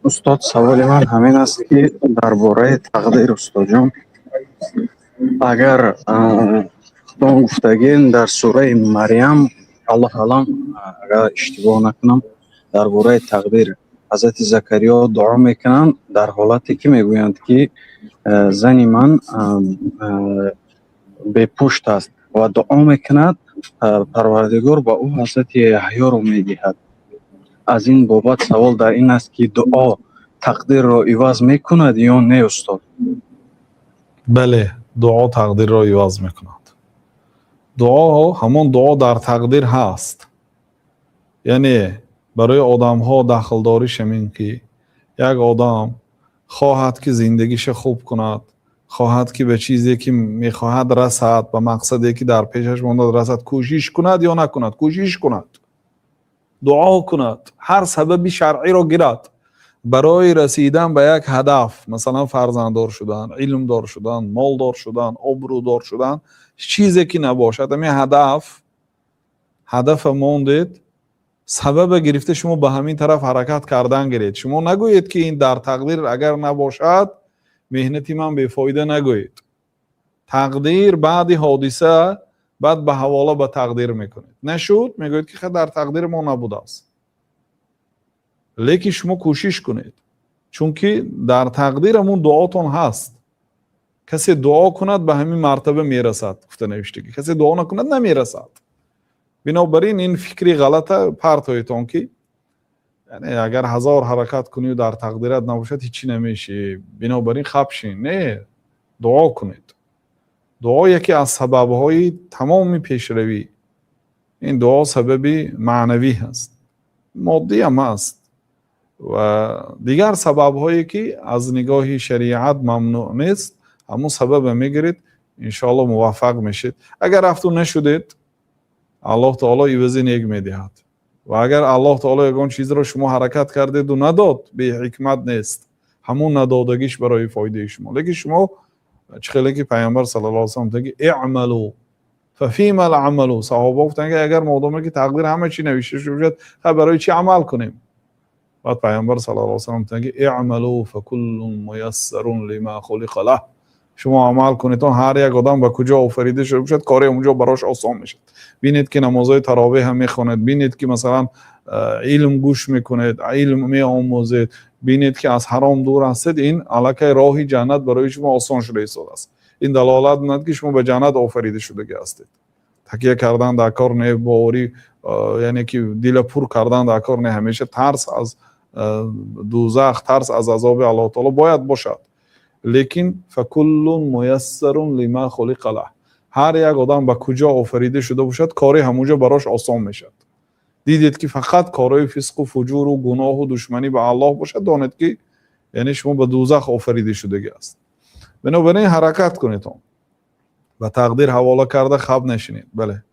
استاد سوال من همین است که درباره تقدیر استاد جان اگر خدا گفتگین در سوره مریم الله علم اگر اشتباه نکنم درباره تقدیر حضرت زکریا دعا میکنند در حالتی که میگویند که زنی من به پشت است و دعا میکند پروردگار با او حضرت یحیی رو میدهد. از این بابت سوال در این است که دعا تقدیر را عوض میکند یا نه استاد؟ بله، دعا تقدیر را عوض میکند. دعا همون دعا در تقدیر هست. یعنی برای آدم ها دخلداریش همین که یک آدم خواهد که زندگیش خوب کند، خواهد که به چیزی که میخواهد رسد، به مقصدی که در پیشش مانده رسد، کوشش کند یا نکند؟ کوشش کند، دعا کند، هر سبب شرعی را گیرد برای رسیدن به یک هدف، مثلا فرزنددار شدن، علم دار شدن، مال دار شدن، آبرو دار شدن، چیزی که نباشد، همین هدف موندید، سبب گرفته شما به همین طرف حرکت کردن گیرید. شما نگویید که این در تقدیر اگر نباشد مهنتی من بیفایده، نگویید. تقدیر بعد حادثه بعد به حواله به تقدیر میکنید. نشد میگویید که در تقدیر ما نبوده است. لیکن شما کوشش کنید، چون که در تقدیرمون دعاتون هست. کسی دعا کند به همین مرتبه میرسد. گفته نوشته که کسی دعا نکند نمیرسد. بنابراین این فکری غلطه پرتایتون که یعنی اگر 1000 حرکت کنی و در تقدیرت نباشد هیچی نمیشه، بنابراین خبشین. نه، دعا کنید. دعا یکی از سببهای تمام پیشروی. این دعا سببی معنوی هست، مادی هم هست و دیگر سببهایی که از نگاه شریعت ممنوع نیست، همون سبب میگیرید، انشاءالله موفق میشید. اگر رفتون نشدید الله تعالی عوض نیک میدهد و اگر الله تعالی یگان چیز را شما حرکت کردید و نداد، به حکمت نیست، همون ندادگیش برای فایده شما. لیکن شما چخیلی که پیامبر صلی الله علیه و سلم میگه اعملوا ففیما العمل، صحابه گفتن که اگر مادامی که تقدیر همه چی نوشته شده خب برای چی عمل کنیم؟ بعد پیامبر صلی الله علیه و سلم میگه اعملوا فکل میسر لما خلق له، شما عمل کنید تا هر یک آدم به کجا آفریده شده باشد کار اونجا براش آسان میشه. بینید که نمازهای تراویح هم میخواند، بینید که مثلا علم گوش میکنید، علم میآموزید، بینید که از حرام دور هستید، این الکی راهی جنت برای شما آسان شده ایستاده است. این دلالت می‌دهد که شما به جنت آفریده شده هستید. تکیه کردن در کار نه، باوری یعنی که دل پر کردن در کار نه، همیشه ترس از دوزخ، ترس از عذاب الله تعالی باید باشد. لیکن فکل میسر لما خلق له، هر یک آدم به کجا آفریده شده باشد کاری همونجا براش آسان میشد. دیدید که فقط کارهای فسق و فجور و گناه و دشمنی به الله باشد، دانید که یعنی شما به دوزخ آفریده شده است. بنابراین حرکت کنید و تقدیر حواله کرده خب نشینید. بله.